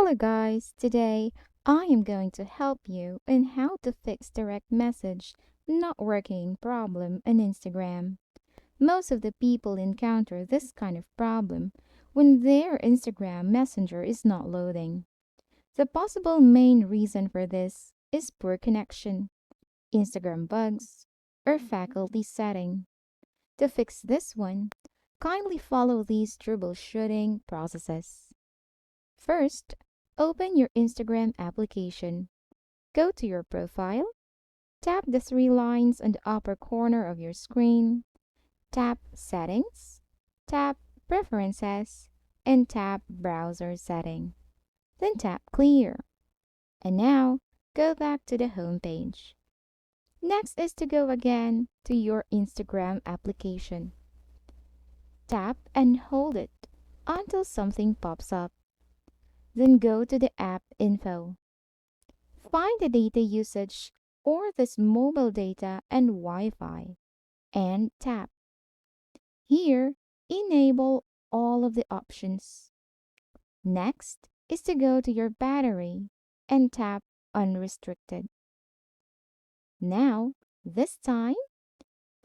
Hello guys, today I am going to help you in how to fix direct message not working problem on Instagram. Most of the people encounter this kind of problem when their Instagram Messenger is not loading. The possible main reason for this is poor connection, Instagram bugs, or faculty setting. To fix this one, kindly follow these troubleshooting processes. First, open your Instagram application. Go to your profile, tap the three lines on the upper corner of your screen, tap Settings, tap Preferences, and tap Browser Setting. Then tap Clear. And now, go back to the home page. Next is to go again to your Instagram application. Tap and hold it until something pops up. Then go to the app info. Find the data usage or this mobile data and Wi-Fi and tap. Here, enable all of the options. Next is to go to your battery and tap unrestricted. Now, this time,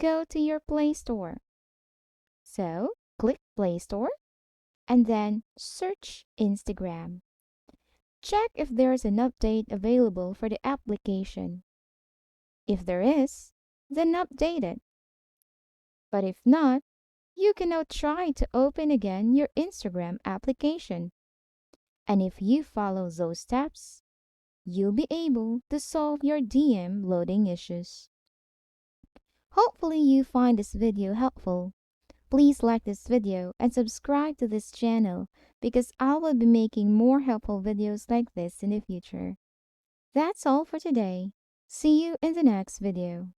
go to your Play Store. So, click Play Store and then search Instagram. Check if there's an update available for the application. If there is, then update it. But if not, you can now try to open again your Instagram application. And if you follow those steps, you'll be able to solve your DM loading issues. Hopefully you find this video helpful. Please like this video and subscribe to this channel because I will be making more helpful videos like this in the future. That's all for today. See you in the next video.